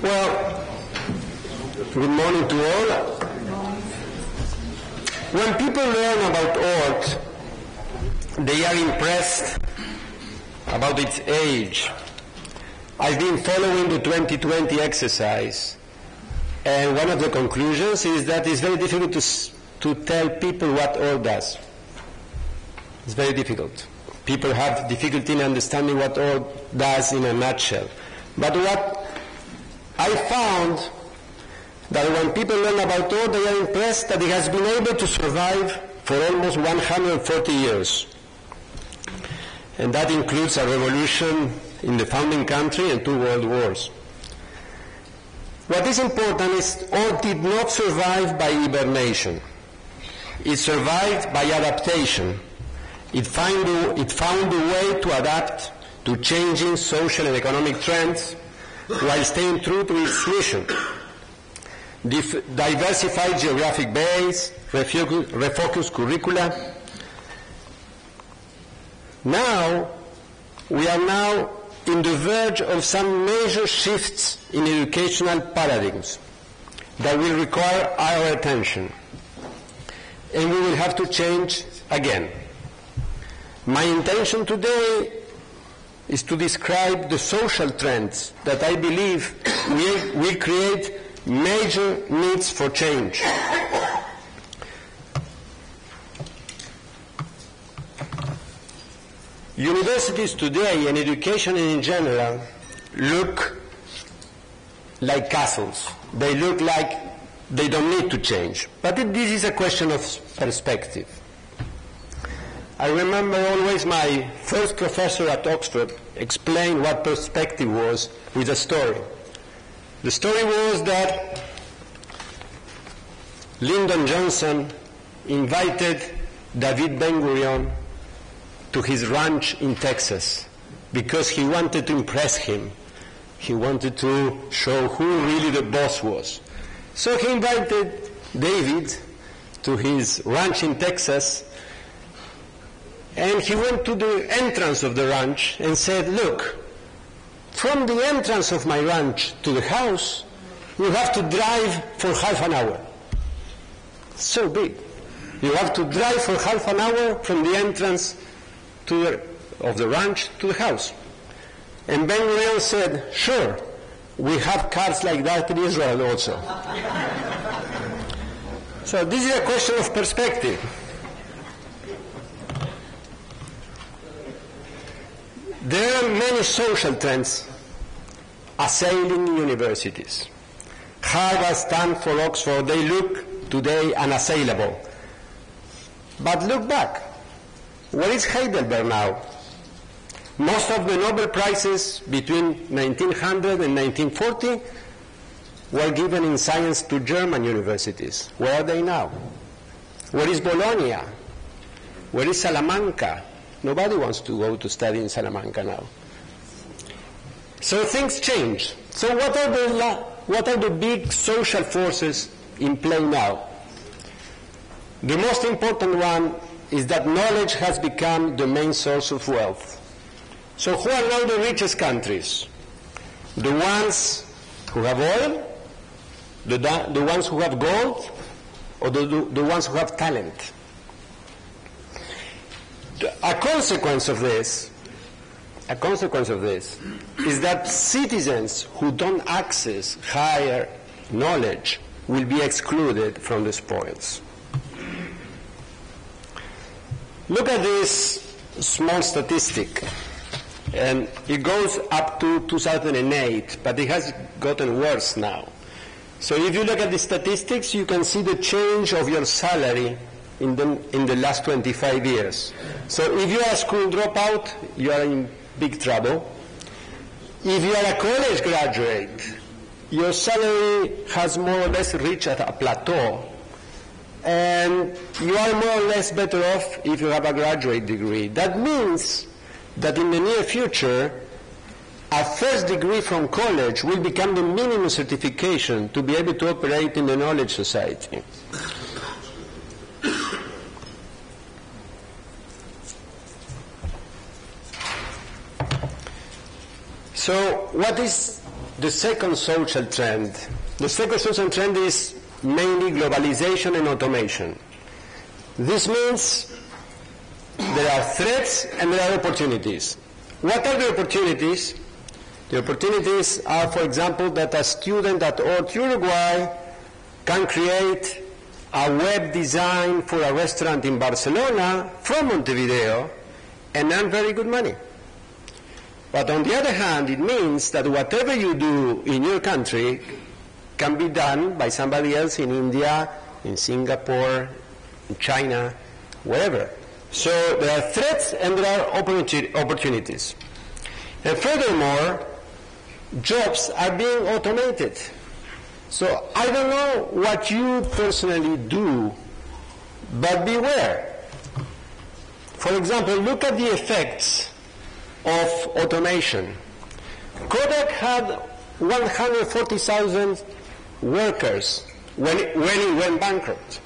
Well, good morning to all. When people learn about ORT, they are impressed about its age. I've been following the 2020 exercise, and one of the conclusions is that it's very difficult to tell people what ORT does. It's very difficult. People have difficulty in understanding what ORT does in a nutshell. But what I found that when people learn about ORT, they are impressed that it has been able to survive for almost 140 years. And that includes a revolution in the founding country and 2 world wars. What is important is ORT did not survive by hibernation. It survived by adaptation. It found a way to adapt to changing social and economic trends while staying true to its mission. Diversified geographic base, refocused curricula. Now, we are now in the verge of some major shifts in educational paradigms that will require our attention. And we will have to change again. My intention today is to describe the social trends that I believe will create major needs for change. Universities today and education in general look like castles. They look like they don't need to change. But this is a question of perspective. I remember always my first professor at Oxford explained what perspective was with a story. The story was that Lyndon Johnson invited David Ben-Gurion to his ranch in Texas because he wanted to impress him. He wanted to show who really the boss was. So he invited David to his ranch in Texas, and he went to the entrance of the ranch and said, "Look, from the entrance of my ranch to the house, you have to drive for half an hour." So big. You have to drive for half an hour from the entrance of the ranch to the house. And Ben-Gurion said, "Sure, we have cars like that in Israel also." So this is a question of perspective. There are many social trends assailing universities. Harvard, Stanford, Oxford, they look today unassailable. But look back. Where is Heidelberg now? Most of the Nobel Prizes between 1900 and 1940 were given in science to German universities. Where are they now? Where is Bologna? Where is Salamanca? Nobody wants to go to study in Salamanca now. So things change. So what are the big social forces in play now? The most important one is that knowledge has become the main source of wealth. So who are now the richest countries? The ones who have oil, the ones who have gold, or the ones who have talent? A consequence of this is that citizens who don't access higher knowledge will be excluded from the spoils. Look at this small statistic, and it goes up to 2008, but it has gotten worse now. So if you look at the statistics, you can see the change of your salary in the last 25 years. So if you are a school dropout, you are in big trouble. If you are a college graduate, your salary has more or less reached a plateau, and you are more or less better off if you have a graduate degree. That means that in the near future, a first degree from college will become the minimum certification to be able to operate in the knowledge society. So what is the second social trend. The second social trend is mainly globalization and automation. This means there are threats and there are opportunities. What are the opportunities? The opportunities are, for example, that a student at ORT Uruguay can create a web design for a restaurant in Barcelona from Montevideo and earn very good money. But on the other hand, it means that whatever you do in your country can be done by somebody else in India, in Singapore, in China, wherever. So there are threats and there are opportunities. And furthermore, jobs are being automated. So I don't know what you personally do, but beware. For example, look at the effects of automation. Kodak had 140,000 workers when it went bankrupt.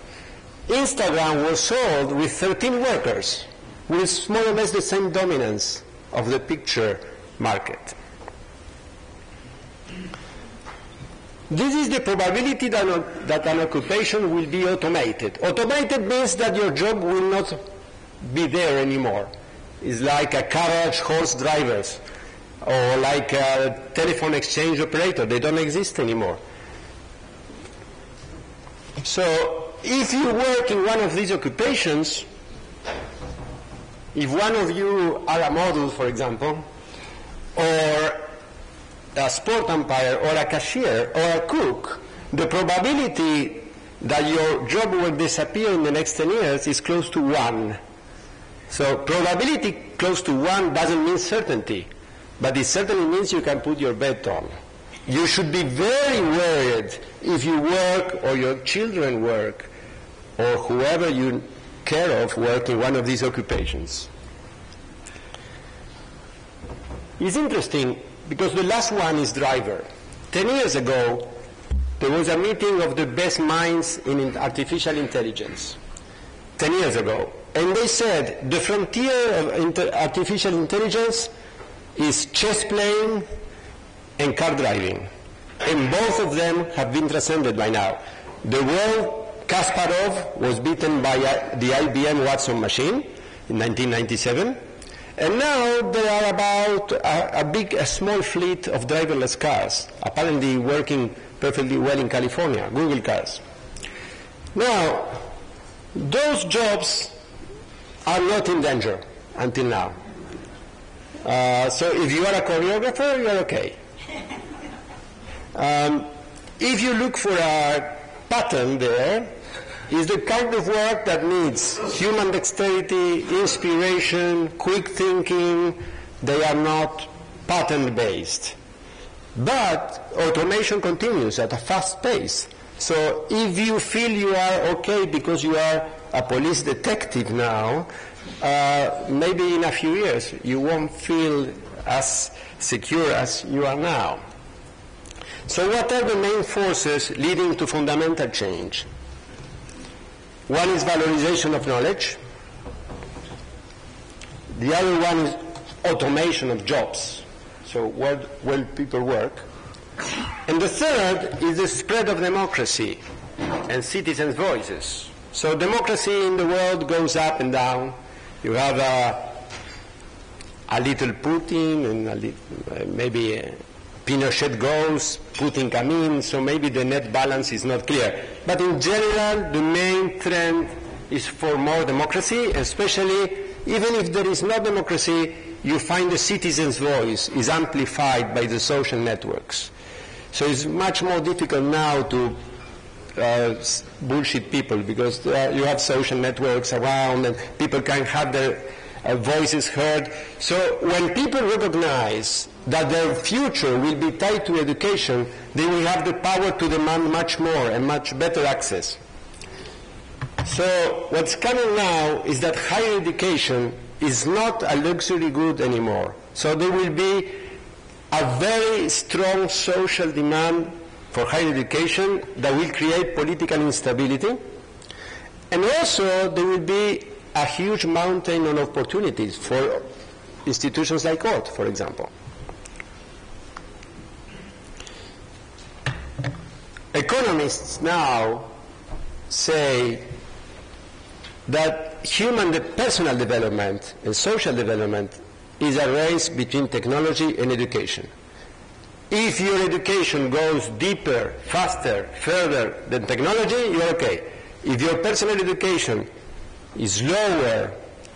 Instagram was sold with 13 workers, with more or less the same dominance of the picture market. This is the probability that an occupation will be automated. Automated means that your job will not be there anymore. It's like a carriage horse drivers or like a telephone exchange operator. They don't exist anymore. So if you work in one of these occupations, if one of you are a model, for example, or a sport umpire, or a cashier, or a cook, the probability that your job will disappear in the next 10 years is close to 1. So probability close to 1 doesn't mean certainty, but it certainly means you can put your bet on. You should be very worried if you work, or your children work, or whoever you care of work in one of these occupations. It's interesting because the last one is driver. 10 years ago, there was a meeting of the best minds in artificial intelligence. 10 years ago. And they said the frontier of artificial intelligence is chess playing and car driving. And both of them have been transcended by now. The world, Kasparov was beaten by the IBM Watson machine in 1997. And now there are about a small fleet of driverless cars, apparently working perfectly well in California, Google cars. Now, those jobs are not in danger until now. So if you are a choreographer, you are okay. If you look for a pattern there, is the kind of work that needs human dexterity, inspiration, quick thinking. They are not pattern-based. But automation continues at a fast pace. So if you feel you are okay because you are a police detective now, maybe in a few years you won't feel as secure as you are now. So what are the main forces leading to fundamental change? One is valorization of knowledge. The other one is automation of jobs, so where people work. And the third is the spread of democracy and citizens' voices. So democracy in the world goes up and down. You have a little Putin and maybe Pinochet goes, Putin comes in, so maybe the net balance is not clear. But in general, the main trend is for more democracy, especially even if there is no democracy, you find the citizen's voice is amplified by the social networks. So it's much more difficult now to bullshit people because you have social networks around and people can have their voices heard. So when people recognize that their future will be tied to education, they will have the power to demand much more and much better access. So what's coming now is that higher education is not a luxury good anymore. So there will be a very strong social demand for higher education that will create political instability. And also there will be a huge mountain of opportunities for institutions like ORT, for example. economists now say that personal development and social development is a race between technology and education. If your education goes deeper, faster, further than technology, you're okay. If your personal education is lower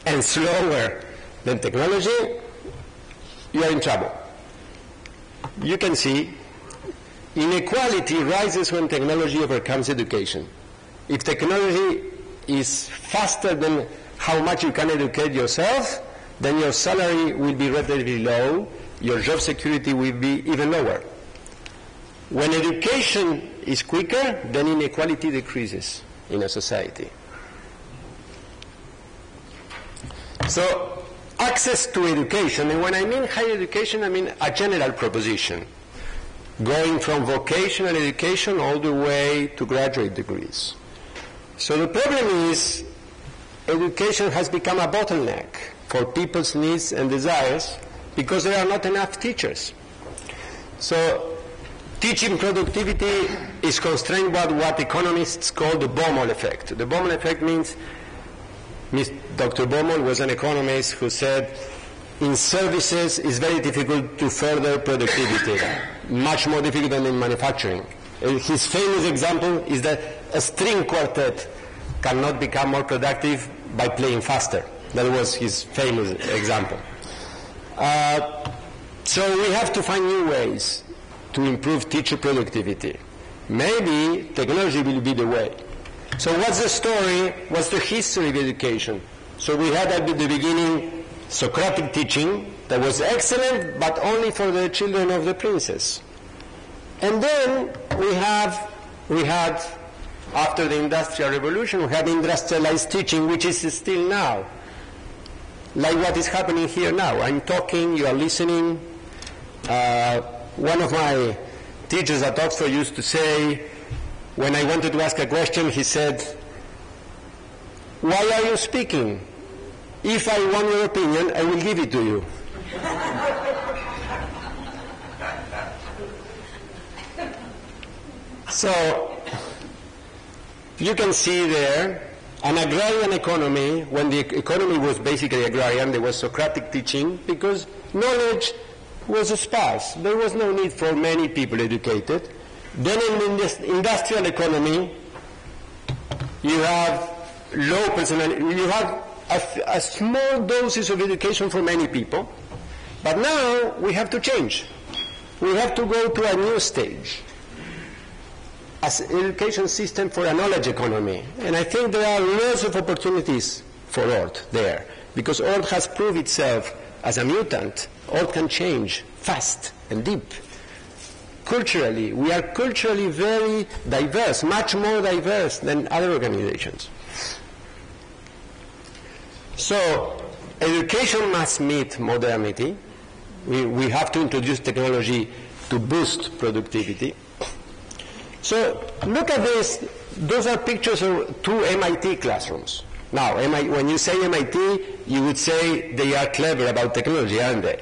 and slower than technology, you are in trouble. You can see inequality rises when technology overcomes education. If technology is faster than how much you can educate yourself, then your salary will be relatively low, your job security will be even lower. When education is quicker, then inequality decreases in a society. So, access to education, and when I mean higher education, I mean a general proposition, going from vocational education all the way to graduate degrees. So the problem is education has become a bottleneck for people's needs and desires because there are not enough teachers. So teaching productivity is constrained by what economists call the Baumol effect. The Baumol effect means Dr. Baumol was an economist who said in services it's very difficult to further productivity, much more difficult than in manufacturing. His famous example is that a string quartet cannot become more productive by playing faster. That was his famous example. So we have to find new ways to improve teacher productivity. Maybe technology will be the way. So what's the story? What's the history of education? So we had at the beginning Socratic teaching that was excellent, but only for the children of the princess. And then we had, after the Industrial Revolution, we had industrialized teaching, which is still now. Like what is happening here now. I'm talking, you are listening. One of my teachers at Oxford used to say, when I wanted to ask a question, he said, "Why are you speaking? If I want your opinion, I will give it to you." So, you can see there an agrarian economy. When the economy was basically agrarian, there was Socratic teaching because knowledge was sparse. There was no need for many people educated. Then in the industrial economy, you have low personality, you have a small doses of education for many people. But now we have to change. We have to go to a new stage. As an education system for a knowledge economy. And I think there are lots of opportunities for ORT there. Because ORT has proved itself as a mutant. ORT can change fast and deep. Culturally, we are culturally very diverse, much more diverse than other organizations. So, education must meet modernity. We have to introduce technology to boost productivity. So, look at this. Those are pictures of two MIT classrooms. Now, when you say MIT, you would say they are clever about technology, aren't they?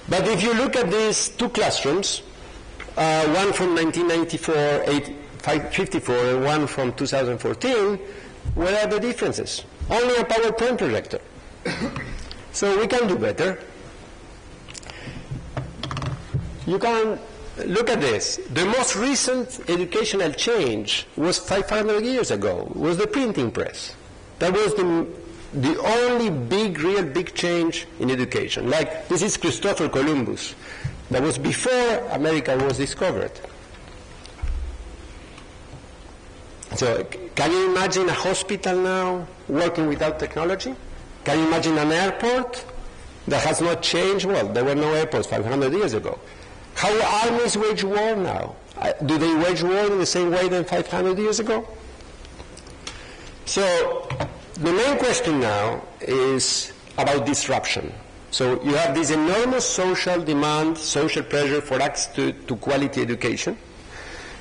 But if you look at these two classrooms, one from 1954, and one from 2014, what are the differences? Only a PowerPoint projector. So we can do better. You can look at this. The most recent educational change was 500 years ago. It was the printing press. That was the only real big change in education. Like, this is Christopher Columbus. That was before America was discovered. So, can you imagine a hospital now working without technology? Can you imagine an airport that has not changed? Well, there were no airports 500 years ago. How armies wage war now? Do they wage war in the same way than 500 years ago? So, the main question now is about disruption. So you have this enormous social demand, social pressure for access to quality education.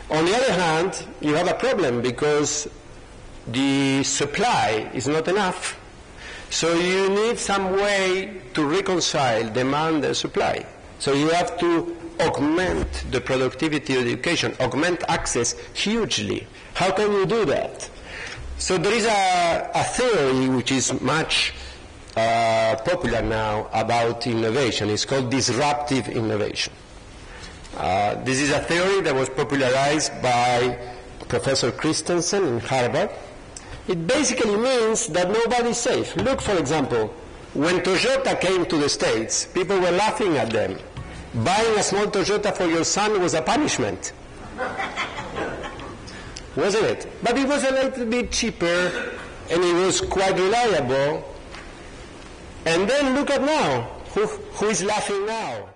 On the other hand, you have a problem because the supply is not enough. So you need some way to reconcile demand and supply. So you have to augment the productivity of education, augment access hugely. How can you do that? So there is a theory which is much popular now about innovation. It's called disruptive innovation. This is a theory that was popularized by Professor Christensen in Harvard. It basically means that nobody's safe. Look, for example, when Toyota came to the States, people were laughing at them. Buying a small Toyota for your son was a punishment. Wasn't it? But it was a little bit cheaper, and it was quite reliable. And then look at now. Who is laughing now?